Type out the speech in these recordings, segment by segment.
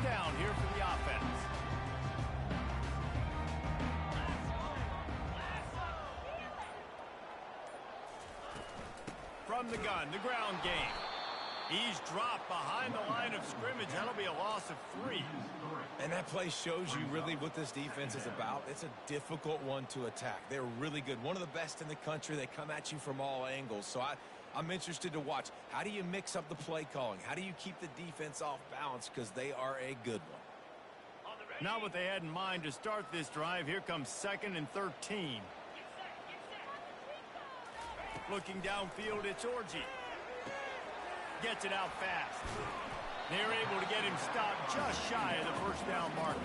down here for the offense. From the gun, the ground game. He's dropped behind the line of scrimmage. That'll be a loss of 3. And that play shows you really what this defense is about. It's a difficult one to attack. They're really good. One of the best in the country. They come at you from all angles. So I'm interested to watch. How do you mix up the play calling? How do you keep the defense off balance? Because they are a good one. Not what they had in mind to start this drive. Here comes 2nd and 13. Looking downfield, it's Orji. Gets it out fast. They're able to get him stopped just shy of the first down marker.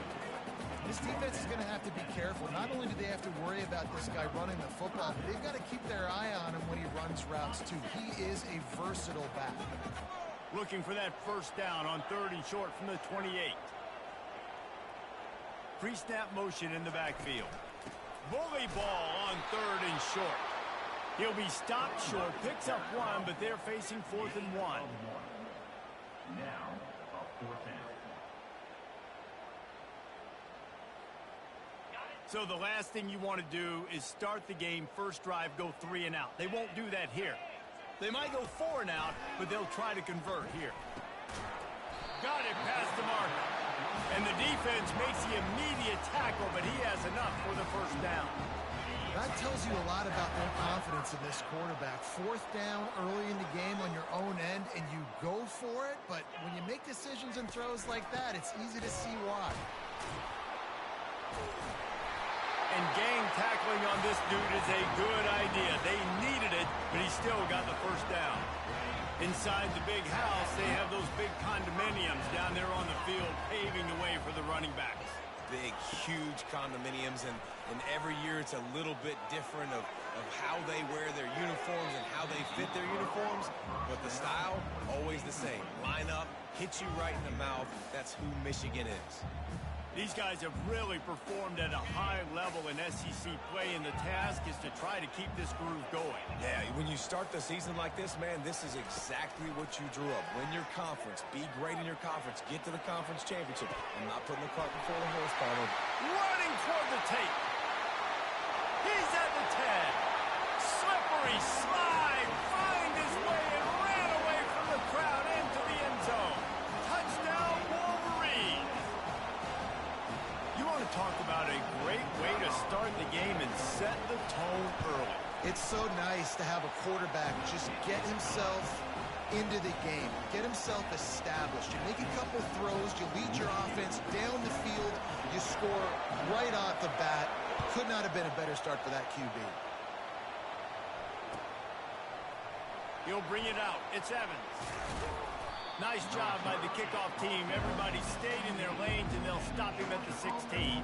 This defense is going to have to be careful. Not only do they have to worry about this guy running the football, but they've got to keep their eye on him when he runs routes, too. He is a versatile back. Looking for that first down on 3rd and short from the 28. Pre-snap motion in the backfield. Bully ball on 3rd and short. He'll be stopped short, picks up 1, but they're facing 4th and 1. Now, a 4th down. So the last thing you want to do is start the game, first drive, go 3 and out. They won't do that here. They might go 4 and out, but they'll try to convert here. Got it past the marker. And the defense makes the immediate tackle, but he has enough for the first down. That tells you a lot about their confidence in this quarterback. 4th down early in the game on your own end, and you go for it, but when you make decisions and throws like that, it's easy to see why. And gang tackling on this dude is a good idea. They needed it, but he still got the first down. Inside the big house, they have those big condominiums down there on the field, paving the way for the running backs. Big, huge condominiums, and every year it's a little bit different of how they wear their uniforms and how they fit their uniforms, but the style, always the same. Line up, hit you right in the mouth. That's who Michigan is. These guys have really performed at a high level in SEC play, and the task is to try to keep this groove going. Yeah, when you start the season like this, man, this is exactly what you drew up. Win your conference. Be great in your conference. Get to the conference championship. I'm not putting the cart before the horse, Paulo. Running toward the tape. He's at the 10. Slippery slide. Find his way and ran away from the crowd into the end zone. Touchdown, Wolverine. You want to talk about a great way to start the game and set the tone early. It's so nice to have a quarterback just get himself into the game, get himself established. You make a couple throws, you lead your offense down the field, you score right off the bat. Could not have been a better start for that QB. He'll bring it out. It's Evans. Nice job by the kickoff team. Everybody stayed in their lanes, and they'll stop him at the 16.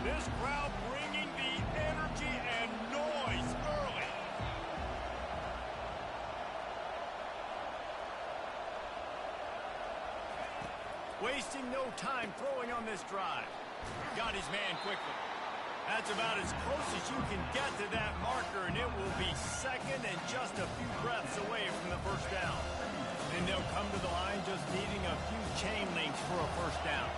This crowd bringing the energy and noise early. Wasting no time throwing on this drive. Got his man quickly. That's about as close as you can get to that marker, and it will be 2nd and just a few breaths away from the first down. And they'll come to the line just needing a few chain links for a first down.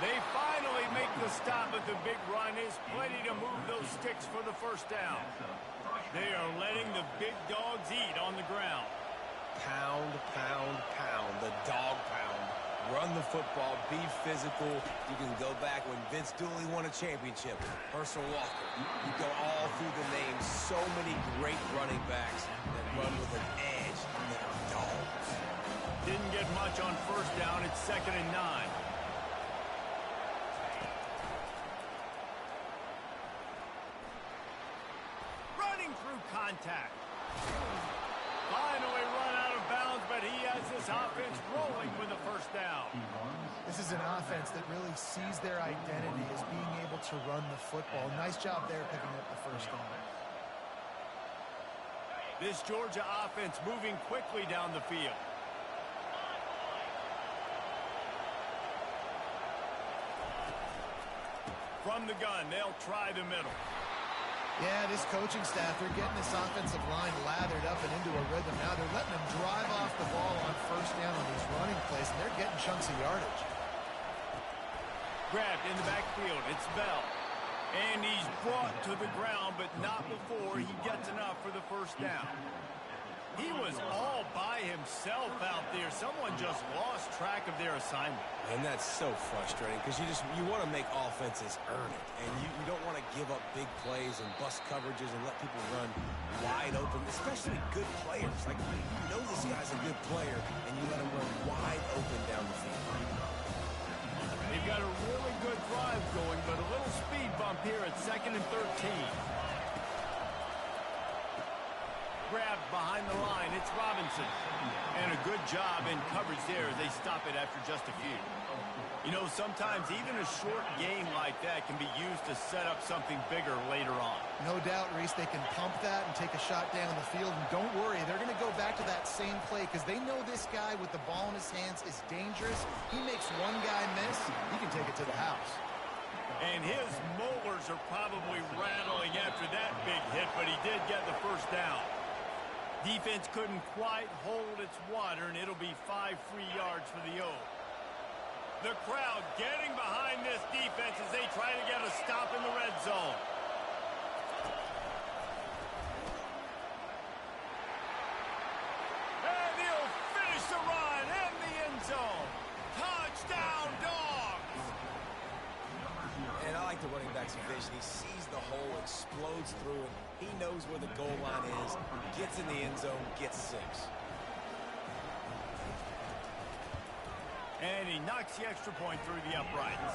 They finally make the stop, but the big run is plenty to move those sticks for the first down. They are letting the big dogs eat on the ground. Pound, pound, pound, the dog pound. Run the football, be physical. You can go back when Vince Dooley won a championship. Herschel Walker. You go all through the names. So many great running backs that run with an edge that are dogs. Didn't get much on first down. It's 2nd and 9. Running through contact. Finally run out of bounds, but he has this offense rolling with a first down. This is an offense that really sees their identity as being able to run the football. Nice job there picking up the first down. This Georgia offense moving quickly down the field. From the gun, they'll try the middle. Yeah, this coaching staff, they're getting this offensive line lathered up and into a rhythm. Now they're letting them drive off the ball on first down on these running plays, and they're getting chunks of yardage. Grabbed in the backfield. It's Bell. And he's brought to the ground, but not before he gets enough for the first down. He was all by himself out there. Someone just lost track of their assignment. And that's so frustrating because you want to make offenses earn it. And you don't want to give up big plays and bust coverages and let people run wide open, especially good players. Like, you know this guy's a good player, and you let him run wide open down the field. They've got a really good drive going, but a little speed bump here at 2nd and 13. Grabbed behind the line. It's Robinson. And a good job in coverage there as they stop it after just a few. You know, sometimes even a short gain like that can be used to set up something bigger later on. No doubt, Reese, they can pump that and take a shot down the field. And don't worry, they're going to go back to that same play because they know this guy with the ball in his hands is dangerous. He makes one guy miss, he can take it to the house. And his molars are probably rattling after that big hit, but he did get the first down. Defense couldn't quite hold its water, and it'll be 5 free yards for the O. The crowd getting behind this defense as they try to get a stop in the red zone. And he'll finish the run in the end zone. Touchdown, Dogs! And I like the running back's vision. He sees the hole, explodes through it. He knows where the goal line is, gets in the end zone, gets 6. And he knocks the extra point through the uprights.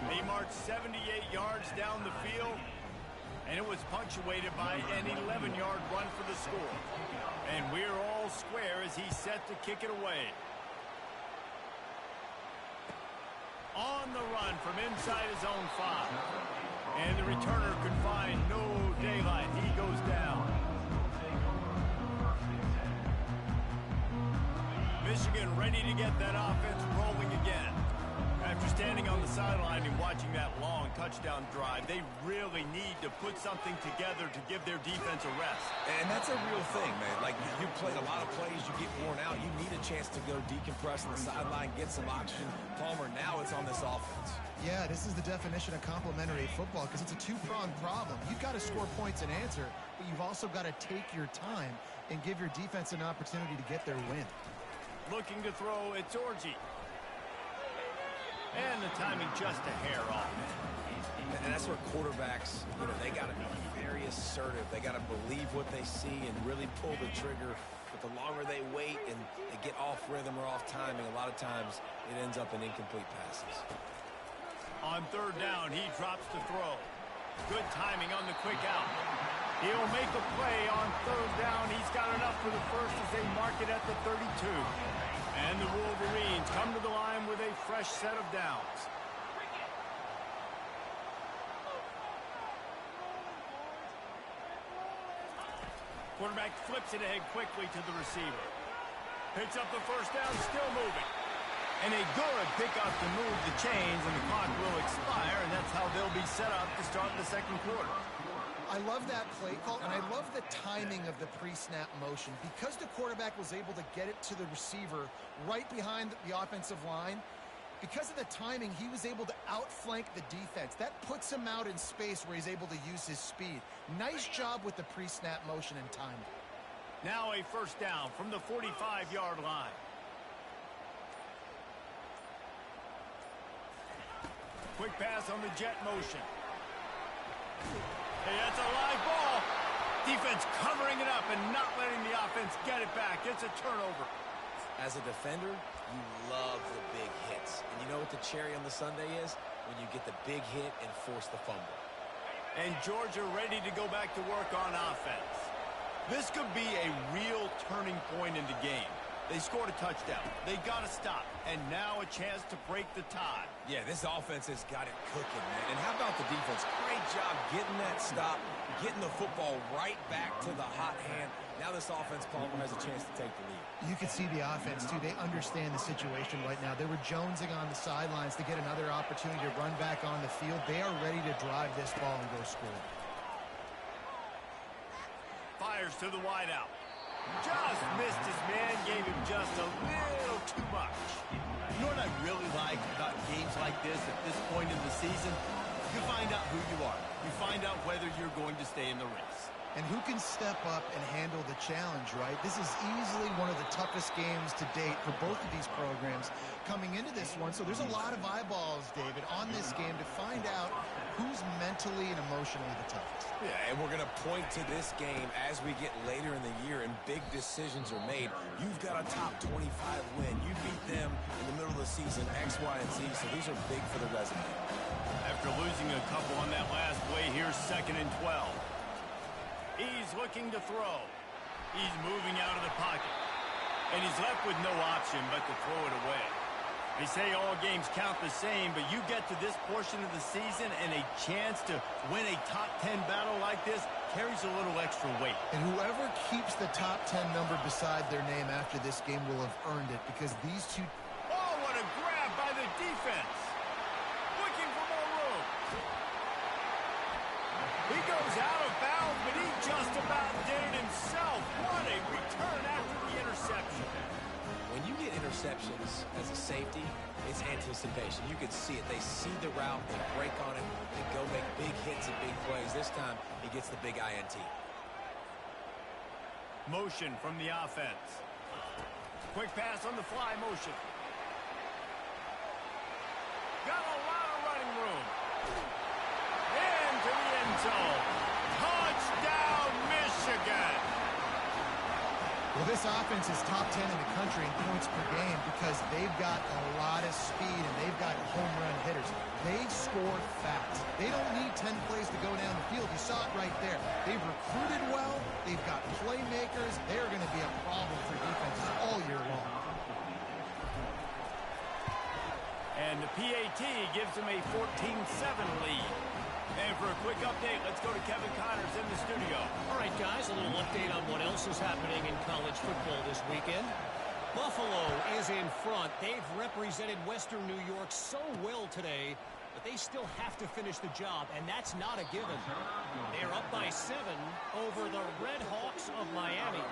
They marched 78 yards down the field, and it was punctuated by an 11-yard run for the score. And we're all square as he's set to kick it away. On the run from inside his own 5. And the returner could find no daylight. He goes down. Michigan ready to get that offense rolling again. After standing on the sideline and watching that long touchdown drive, they really need to put something together to give their defense a rest. And that's a real thing, man. Like, you played a lot of plays, you get worn out, you need a chance to go decompress on the sideline, get some oxygen. Palmer, now it's on this offense. Yeah, this is the definition of complementary football because it's a two-pronged problem. You've got to score points and answer, but you've also got to take your time and give your defense an opportunity to get their win. Looking to throw, it's Orji. And the timing just a hair off. And that's where quarterbacks, they got to be very assertive. They got to believe what they see and really pull the trigger. But the longer they wait and they get off rhythm or off timing, a lot of times it ends up in incomplete passes. On 3rd down, he drops to throw. Good timing on the quick out. He'll make a play on 3rd down. He's got enough for the first as they mark it at the 32. And the Wolverines come to the line with a fresh set of downs. Quarterback flips it ahead quickly to the receiver. Picks up the first down, still moving. And a good pickup to move the chains, and the clock will expire, and that's how they'll be set up to start the 2nd quarter. I love that play call, and I love the timing of the pre-snap motion. Because the quarterback was able to get it to the receiver right behind the offensive line, because of the timing, he was able to outflank the defense. That puts him out in space where he's able to use his speed. Nice job with the pre-snap motion and timing. Now a first down from the 45-yard line. Quick pass on the jet motion. Hey, that's a live ball. Defense covering it up and not letting the offense get it back. It's a turnover. As a defender, you love the big hits. And you know what the cherry on the sundae is? When you get the big hit and force the fumble. And Georgia ready to go back to work on offense. This could be a real turning point in the game. They scored a touchdown. They got to stop. And now a chance to break the tie. Yeah, this offense has got it cooking, man. And how about the defense? Great job getting that stop, getting the football right back to the hot hand, Now this offense, Palmer, has a chance to take the lead. You can see the offense, too. They understand the situation right now. They were jonesing on the sidelines to get another opportunity to run back on the field. They are ready to drive this ball and go score. Fires to the wideout. Just missed his man, gave him just a little too much. You know what I really like about games like this at this point in the season? You find out who you are. You find out whether you're going to stay in the race. And who can step up and handle the challenge, right? This is easily one of the toughest games to date for both of these programs coming into this one. So there's a lot of eyeballs, David, on this game to find out who's mentally and emotionally the toughest. Yeah, and we're going to point to this game as we get later in the year and big decisions are made. You've got a top 25 win. You beat them in the middle of the season, X, Y, and Z, so these are big for the resume. After losing a couple on that last play, here's 2nd and 12. He's looking to throw. He's moving out of the pocket. And he's left with no option but to throw it away. They say all games count the same, but you get to this portion of the season and a chance to win a top 10 battle like this carries a little extra weight. And whoever keeps the top 10 number beside their name after this game will have earned it, because these two... Oh, what a grab by the defense. Looking for more room. He goes out of bounds, but he just about did it himself. What a return after the interception. When you get interceptions as a safety, it's anticipation. You can see it. They see the route, they break on it, they go make big hits and big plays. This time, he gets the big INT. Motion from the offense. Quick pass on the fly motion. Got a lot of running room. Into the end zone. Touchdown, Michigan. Well, this offense is top 10 in the country in points per game because they've got a lot of speed and they've got home run hitters. They score fast. They don't need 10 plays to go down the field. You saw it right there. They've recruited well. They've got playmakers. They're going to be a problem for defenses all year long. And the PAT gives them a 14-7 lead. And for a quick update, let's go to Kevin Connors in the studio. All right, guys, a little update on what else is happening in college football this weekend. Buffalo is in front. They've represented Western New York so well today, but they still have to finish the job, and that's not a given. They're up by 7 over the Red Hawks of Miami.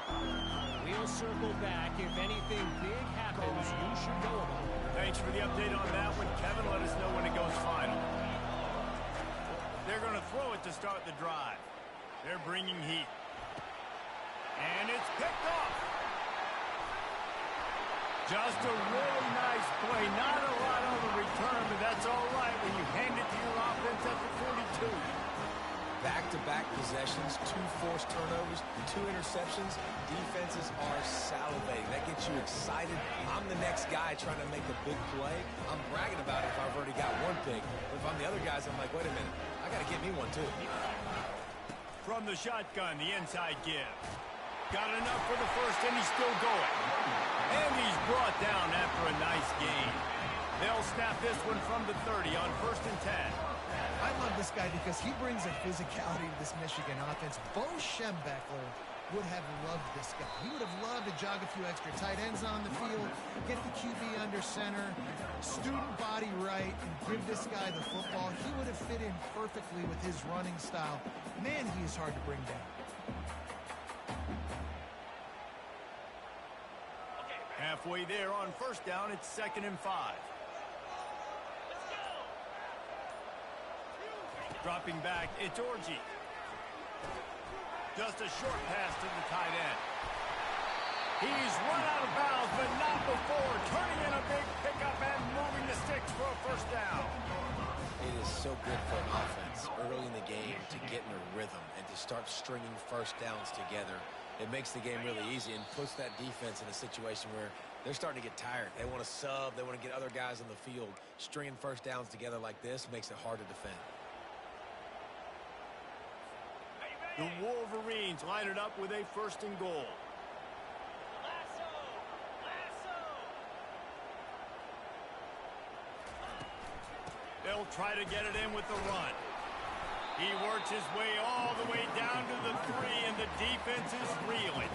We'll circle back. If anything big happens, you should know about it. Thanks for the update on that one, Kevin. Let us know when it goes final. They're going to throw it to start the drive. They're bringing heat. And it's picked off. Just a really nice play. Not a lot on the return, but that's all right when you hand it to your offense at the 42. Back-to-back possessions, 2 forced turnovers, 2 interceptions. Defenses are salivating. That gets you excited. I'm the next guy trying to make a big play. I'm bragging about it if I've already got 1 pick. But if I'm the other guys, I'm like, wait a minute. I got to get me 1, too. From the shotgun, the inside give. Got enough for the first, and he's still going. And he's brought down after a nice gain. They'll snap this one from the 30 on 1st and 10. I love this guy because he brings a physicality to this Michigan offense. Bo Schembechler would have loved this guy. He would have loved to jog a few extra tight ends on the field, get the QB under center, student body right, and give this guy the football. He would have fit in perfectly with his running style. Man, he is hard to bring down. Halfway there on 1st down, it's 2nd and 5. Dropping back, it's Orji. Just a short pass to the tight end. He's run out of bounds, but not before. Turning in a big pickup and moving the sticks for a 1st down. It is so good for an offense early in the game to get in a rhythm and to start stringing 1st downs together. It makes the game really easy and puts that defense in a situation where they're starting to get tired. They want to sub. They want to get other guys on the field. Stringing 1st downs together like this makes it hard to defend. The Wolverines line it up with a 1st and goal. They'll try to get it in with the run. He works his way all the way down to the 3, and the defense is reeling.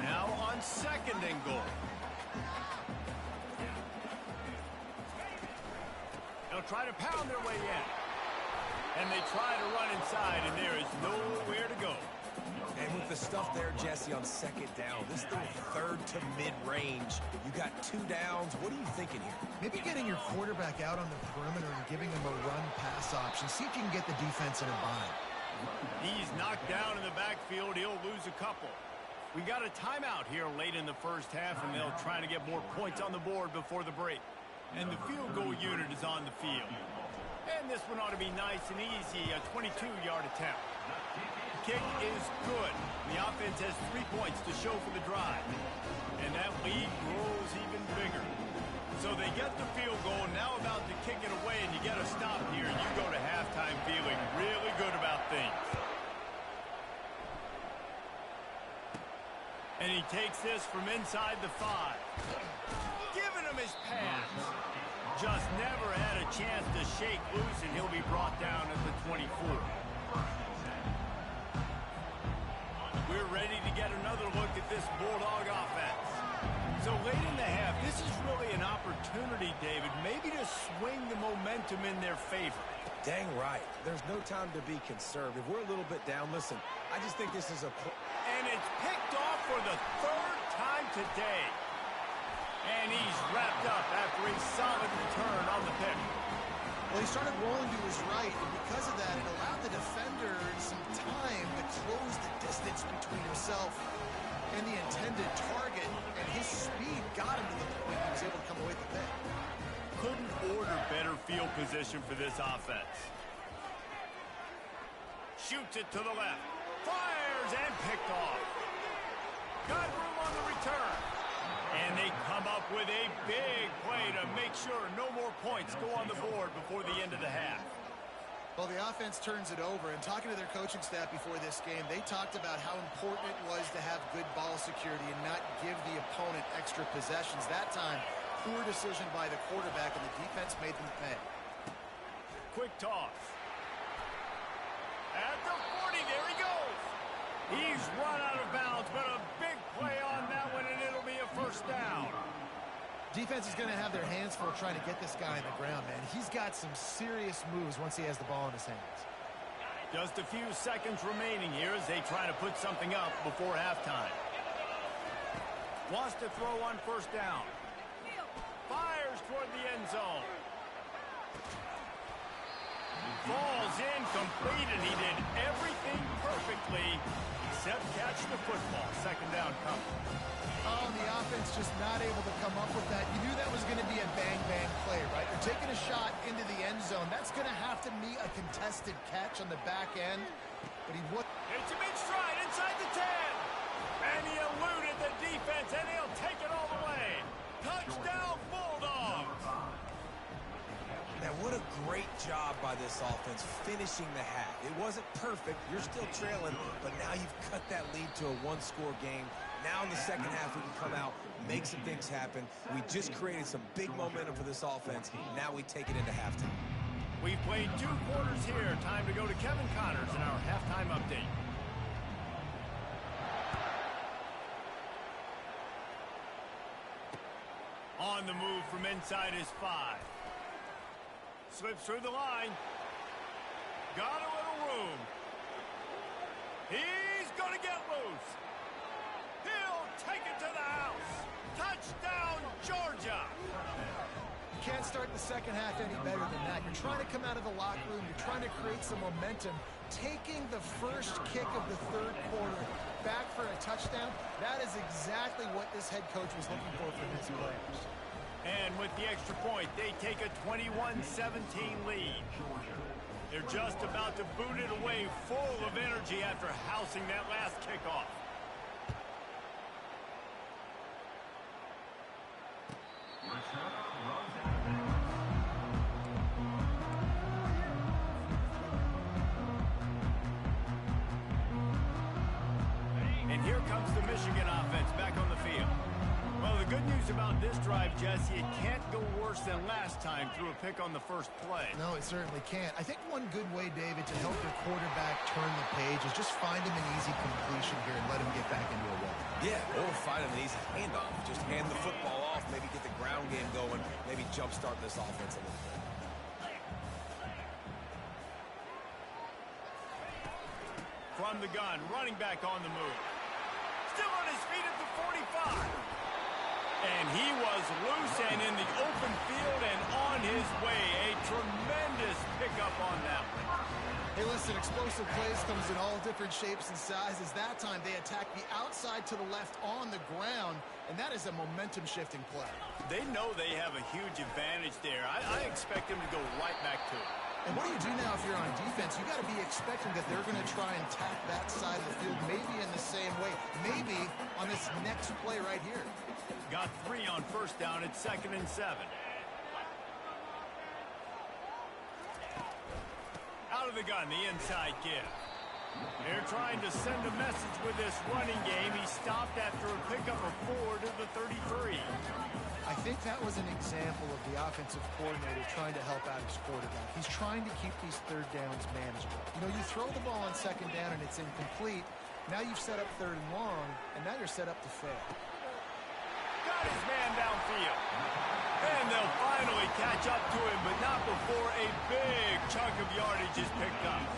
Now on 2nd and goal. They'll try to pound their way in. And they try to run inside, and there is nowhere to go. And with the stuff there, Jesse, on 2nd down, this thing 3rd to mid-range. You got 2 downs. What are you thinking here? Maybe getting your quarterback out on the perimeter and giving him a run-pass option. See if you can get the defense in a bind. He's knocked down in the backfield. He'll lose a couple. We got a timeout here late in the first half, and they'll try to get more points on the board before the break. And the field goal unit is on the field. And this one ought to be nice and easy, a 22-yard attempt. Kick is good. The offense has 3 points to show for the drive. And that lead grows even bigger. So they get the field goal, now about to kick it away, and you get a stop here. You go to halftime feeling really good about things. And he takes this from inside the 5. Giving him his pass. Just never had a chance to shake loose, and he'll be brought down at the 24. We're ready to get another look at this Bulldog offense. So late in the half, this is really an opportunity, David, maybe to swing the momentum in their favor. Dang right. There's no time to be conservative. We're a little bit down. Listen, I just think this is a... And it's picked off for the 3rd time today. And he's wrapped up after a solid return on the pick. Well, he started rolling to his right, and because of that, it allowed the defender some time to close the distance between himself and the intended target, and his speed got him to the point he was able to come away with the pick. Couldn't order better field position for this offense. Shoots it to the left. Fires and picked off. Got room on the return. And they come up with a big play to make sure no more points go on the board before the end of the half. Well, the offense turns it over, and talking to their coaching staff before this game, they talked about how important it was to have good ball security and not give the opponent extra possessions. That time, poor decision by the quarterback, and the defense made them pay. Quick toss. At the 40, there he goes. He's run out of bounds, but a big play on that one, and it'll be a 1st down. Defense is going to have their hands full trying to get this guy on the ground, man. He's got some serious moves once he has the ball in his hands. Just a few seconds remaining here as they try to put something up before halftime. Wants to throw on 1st down. Fires toward the end zone. Falls incomplete, and he did everything perfectly except catch the football. 2nd down coming. Oh, the offense just not able to come up with that. You knew that was going to be a bang-bang play, right? You're taking a shot into the end zone. That's going to have to be a contested catch on the back end. But he would. It's a big stride inside the 10. And he eluded the defense, and he'll take it all the way. Touchdown, Bulldogs. Man, what a great job by this offense finishing the half. It wasn't perfect. You're still trailing, but now you've cut that lead to a 1-score game. Now in the 2nd half, we can come out, make some things happen. We just created some big momentum for this offense. Now we take it into halftime. We've played 2 quarters here. Time to go to Kevin Connors in our halftime update. On the move from inside his 5. Slips through the line. Got a little room. He's going to get loose. He'll take it to the house. Touchdown, Georgia. You can't start the 2nd half any better than that. You're trying to come out of the locker room. You're trying to create some momentum. Taking the first kick of the 3rd quarter back for a touchdown, that is exactly what this head coach was looking for from his players. And with the extra point, they take a 21-17 lead. They're just about to boot it away full of energy after housing that last kickoff. And here comes the Michigan offense back on the field. Well, the good news about this drive, Jesse, it can't go worse than last time through a pick on the first play. No, it certainly can't. I think one good way, David, to help your quarterback turn the page is just find him an easy completion here and let him get back into a rhythm. Yeah, or find him an easy handoff. Just hand the football off, maybe get the ground game going, maybe jumpstart this offense a little bit. From the gun, running back on the move. Still on his feet at the 45. And he was loose and in the open field and on his way. A tremendous pickup on that one. Hey, listen, explosive plays comes in all different shapes and sizes. That time they attack the outside to the left on the ground, and that is a momentum-shifting play. They know they have a huge advantage there. I expect them to go right back to it. And what do you do now if you're on defense? You got to be expecting that they're going to try and tack that side of the field, maybe in the same way, maybe on this next play right here. Got 3 on first down at 2nd and 7. Out of the gun, the inside give. They're trying to send a message with this running game. He stopped after a pickup of 4 to the 33. I think that was an example of the offensive coordinator trying to help out his quarterback. He's trying to keep these third downs manageable. You know, you throw the ball on 2nd down and it's incomplete. Now you've set up 3rd and long, and now you're set up to fail. Got his man downfield. And they'll finally catch up to him, but not before a big chunk of yardage is picked up.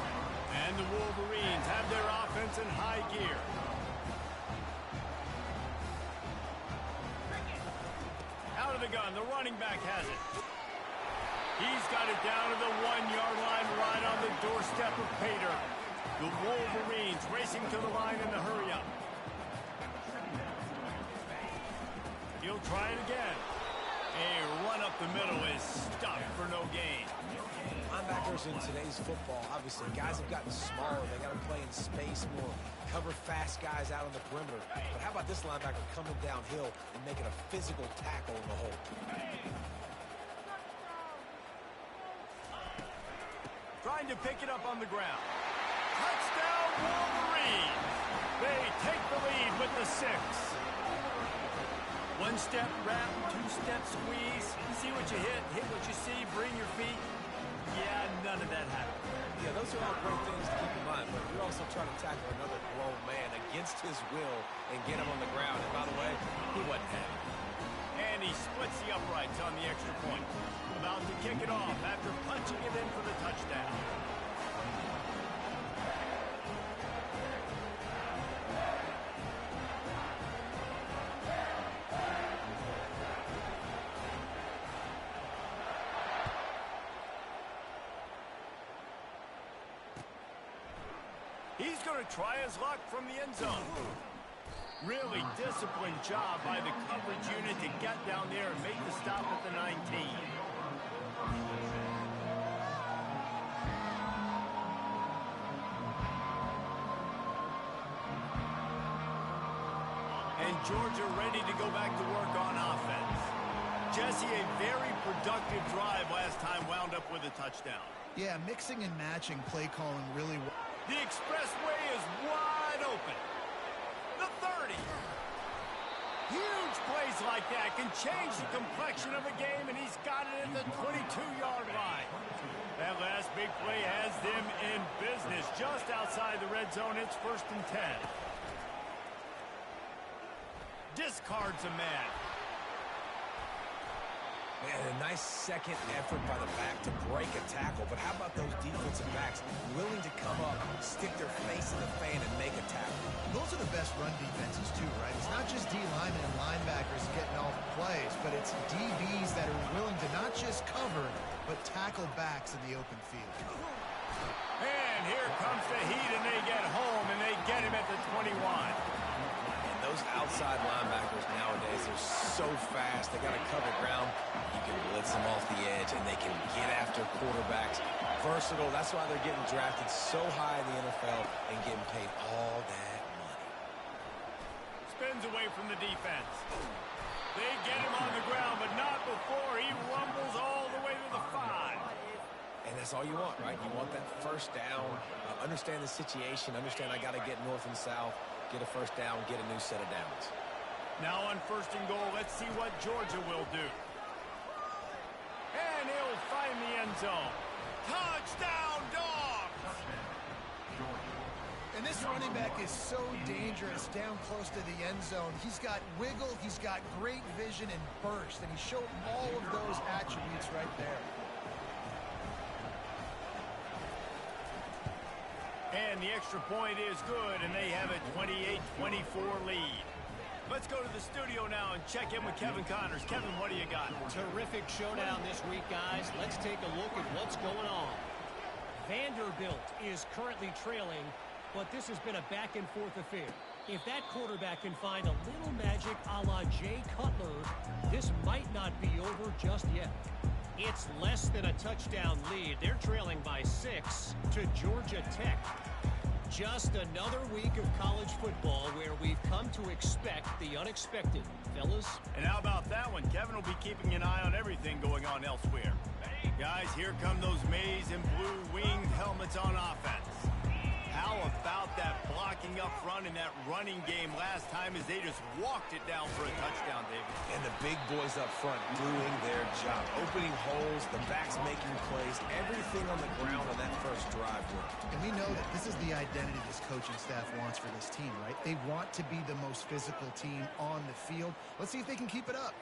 And the Wolverines have their offense in high gear. Out of the gun, the running back has it. He's got it down to the 1-yard line right on the doorstep of Pater. The Wolverines racing to the line in the hurry-up. He'll try it again. A run up the middle is stopped for no gain. Linebackers in today's football, obviously, guys have gotten smaller. They got to play in space more, cover fast guys out on the perimeter. But how about this linebacker coming downhill and making a physical tackle in the hole? Trying to pick it up on the ground. Touchdown, Wolverines! They take the lead with the 6. 1-step wrap, 2-step squeeze. See what you hit what you see, bring your feet. Yeah, none of that happened. Yeah, those are all great things to keep in mind, but you're also trying to tackle another grown man against his will and get him on the ground. And by the way, he wasn't happy. And he splits the uprights on the extra point. About to kick it off after punching it in for the touchdown. He's going to try his luck from the end zone. Really disciplined job by the coverage unit to get down there and make the stop at the 19. And Georgia ready to go back to work on offense. Jesse, a very productive drive last time, wound up with a touchdown. Yeah, mixing and matching play calling really well. The expressway is wide open. The 30. Huge plays like that can change the complexion of a game, and he's got it at the 22-yard line. That last big play has them in business just outside the red zone. It's 1st and 10. Discards a man. Man, a nice second effort by the back to break a tackle. But how about those defensive backs willing to come up, stick their face in the fan, and make a tackle? Those are the best run defenses, too, right? It's not just D linemen and linebackers getting all the plays, but it's DBs that are willing to not just cover, but tackle backs in the open field. And here comes the heat, and they get home, and they get him at the 21. Those outside linebackers nowadays are so fast. They got to cover ground. You can blitz them off the edge, and they can get after quarterbacks. Versatile. That's why they're getting drafted so high in the NFL and getting paid all that money. Spins away from the defense. They get him on the ground, but not before he rumbles all the way to the 5. And that's all you want, right? You want that first down. Understand the situation. Understand I got to get north and south. Get a first down, get a new set of downs. Now on 1st and goal, let's see what Georgia will do. And he'll find the end zone. Touchdown, Dogs! And this running back is so dangerous down close to the end zone. He's got wiggle, he's got great vision and burst, and he showed all of those attributes right there. And the extra point is good, and they have a 28-24 lead. Let's go to the studio now and check in with Kevin Connors. Kevin, what do you got? Terrific showdown this week, guys. Let's take a look at what's going on. Vanderbilt is currently trailing, but this has been a back-and-forth affair. If that quarterback can find a little magic a la Jay Cutler, this might not be over just yet. It's less than a touchdown lead. They're trailing by 6 to Georgia Tech. Just another week of college football where we've come to expect the unexpected, fellas. And how about that one? Kevin will be keeping an eye on everything going on elsewhere. Guys, here come those maize and blue winged helmets on offense. How about that blocking up front in that running game last time as they just walked it down for a touchdown, David? And the big boys up front doing their job. Opening holes, the backs making plays, everything on the ground on that first drive worked. And we know that this is the identity this coaching staff wants for this team, right? They want to be the most physical team on the field. Let's see if they can keep it up.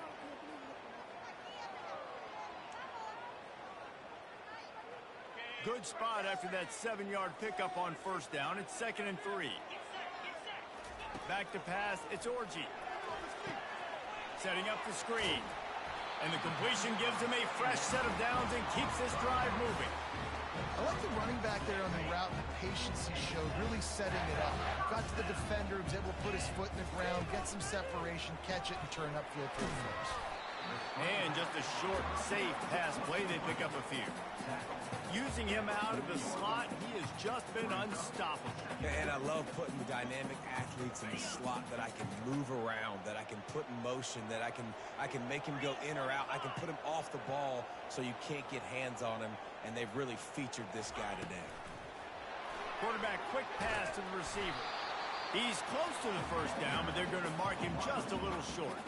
Good spot after that 7-yard pickup on 1st down. It's 2nd and 3. Back to pass. It's Orji. Setting up the screen. And the completion gives him a fresh set of downs and keeps this drive moving. I like the running back there on the route and the patience he showed, really setting it up. Got to the defender, was able to put his foot in the ground, get some separation, catch it, and turn upfield for the first. And just a short, safe pass play. They pick up a few. Using him out of the slot, he has just been unstoppable. And I love putting dynamic athletes in the slot that I can move around, that I can put in motion, that I can make him go in or out. I can put him off the ball so you can't get hands on him, and they've really featured this guy today. Quarterback quick pass to the receiver. He's close to the 1st down, but they're going to mark him just a little short.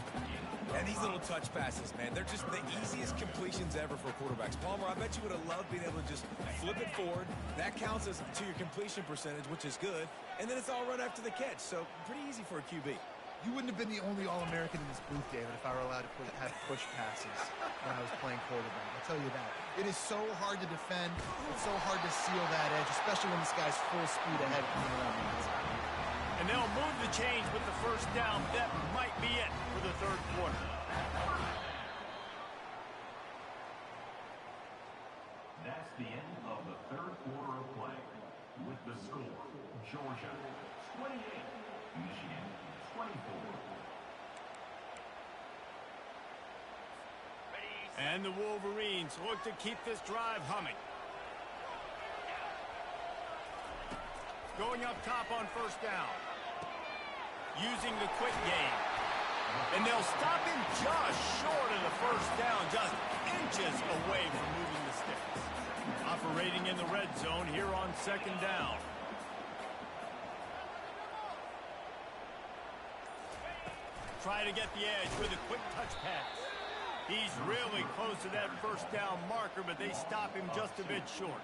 And these little touch passes, man, they're just the easiest completions ever for quarterbacks. Palmer, I bet you would have loved being able to just flip it forward. That counts as to your completion percentage, which is good. And then it's all right after the catch. So pretty easy for a QB. You wouldn't have been the only All-American in this booth, David, if I were allowed to have push passes when I was playing quarterback. I'll tell you that. It is so hard to defend. It's so hard to seal that edge, especially when this guy's full speed ahead coming around the outside. And they'll move the chains with the 1st down. That might be it for the 3rd quarter. That's the end of the 3rd quarter of play. With the score, Georgia 28, Michigan 24. And the Wolverines look to keep this drive humming. Going up top on 1st down. Using the quick game. And they'll stop him just short of the 1st down, just inches away from moving the sticks. Operating in the red zone here on 2nd down. Try to get the edge with a quick touch pass. He's really close to that 1st down marker, but they stop him just a bit short.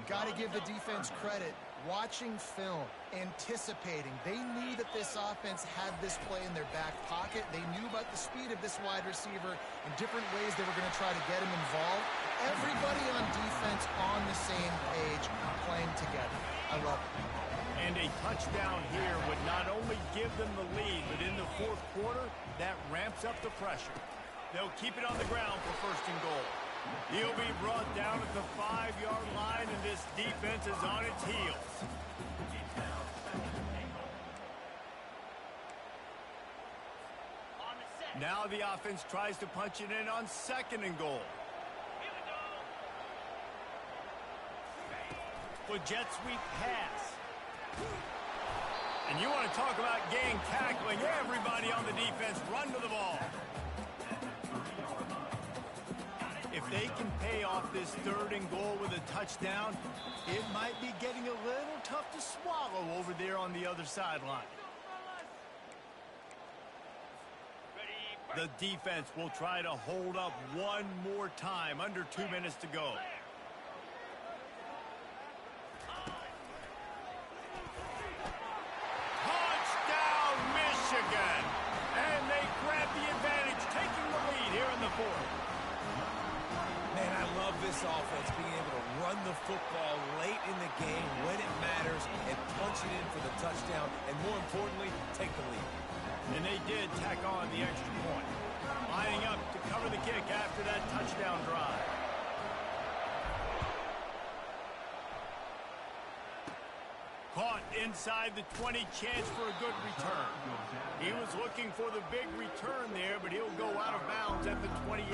Got to give the defense credit. Watching film, anticipating. They knew that this offense had this play in their back pocket. They knew about the speed of this wide receiver and different ways they were going to try to get him involved. Everybody on defense on the same page, playing together. I love it. And a touchdown here would not only give them the lead, but in the 4th quarter, that ramps up the pressure. They'll keep it on the ground for 1st and goal. He'll be brought down at the 5-yard line, and this defense is on its heels. Now the offense tries to punch it in on 2nd and goal. With jet sweep pass. And you want to talk about gang tackling. Everybody on the defense run to the ball. If they can pay off this 3rd and goal with a touchdown, it might be getting a little tough to swallow over there on the other sideline. The defense will try to hold up one more time. Under 2 minutes to go. Touchdown, Michigan! And they grab the advantage, taking the lead here in the fourth. Man, I love this offense, being able to run the football late in the game when it matters and punch it in for the touchdown, and more importantly, take the lead. And they did tack on the extra point. Lining up to cover the kick after that touchdown drive. Caught inside the 20, chance for a good return. He was looking for the big return there, but he'll go out of bounds at the 28.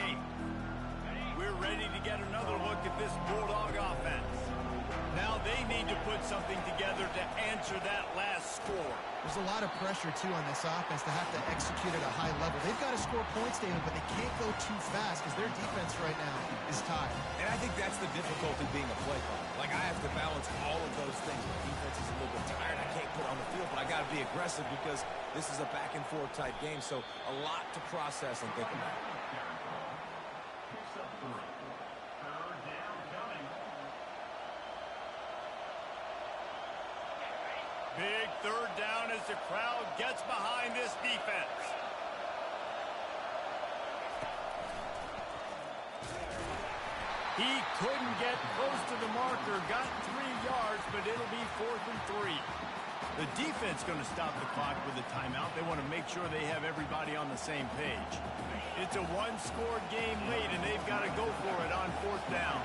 We're ready to get another look at this Bulldog offense. Now they need to put something together to answer that last score. There's a lot of pressure, too, on this offense to have to execute at a high level. They've got to score points, David, but they can't go too fast because their defense right now is tired. And I think that's the difficulty being a play caller. Like, I have to balance all of those things. The defense is a little bit tired. I can't put on the field, but I got to be aggressive because this is a back-and-forth type game. So a lot to process and think about. Big third down as the crowd gets behind this defense. He couldn't get close to the marker, got 3 yards, but it'll be 4th and 3. The defense going to stop the clock with a timeout. They want to make sure they have everybody on the same page. It's a one-score game late, and they've got to go for it on 4th down.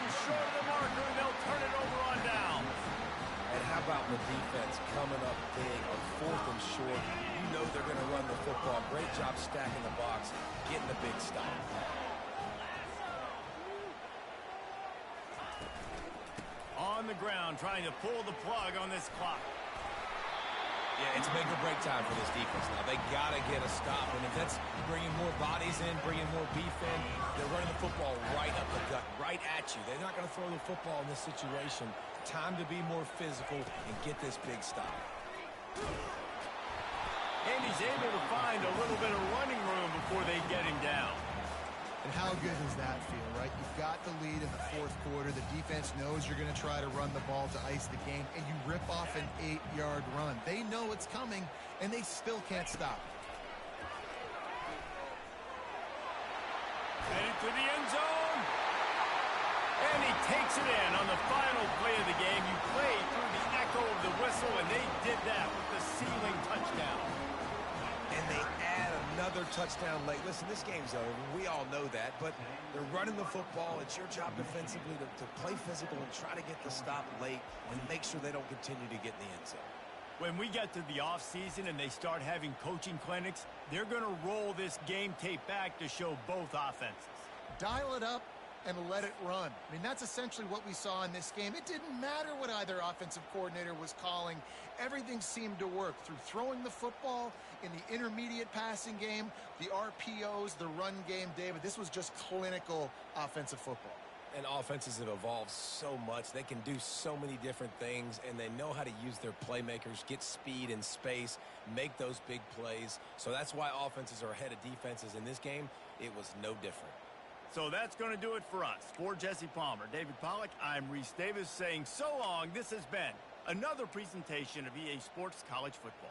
Short of the marker, and they'll turn it over on down. And how about the defense coming up big on 4th and short? You know they're going to run the football. Great job stacking the box, getting the big stop. On the ground, trying to pull the plug on this clock. Yeah, it's make or break time for this defense now. They got to get a stop, and if that's bringing more bodies in, bringing more beef in, they're running the football right up the gut, right at you. They're not going to throw the football in this situation. Time to be more physical and get this big stop. And he's able to find a little bit of running room before they get him down. And how good does that feel, right? You've got the lead in the 4th quarter. The defense knows you're going to try to run the ball to ice the game, and you rip off an 8-yard run. They know it's coming, and they still can't stop. Headed to the end zone. And he takes it in on the final play of the game. You play through the echo of the whistle, and they did that with the ceiling touchdown. And they add another touchdown late. Listen, this game's over. We all know that, but they're running the football. It's your job defensively to play physical and try to get the stop late and make sure they don't continue to get in the end zone. When we get to the offseason and they start having coaching clinics, they're going to roll this game tape back to show both offenses. Dial it up and let it run. I mean, that's essentially what we saw in this game. It didn't matter what either offensive coordinator was calling. Everything seemed to work through throwing the football in the intermediate passing game, the RPOs, the run game. David, this was just clinical offensive football. And offenses have evolved so much. They can do so many different things, and they know how to use their playmakers, get speed and space, make those big plays. So that's why offenses are ahead of defenses. In this game, it was no different. So that's going to do it for us. For Jesse Palmer, David Pollack, I'm Reese Davis saying so long. This has been another presentation of EA Sports College Football.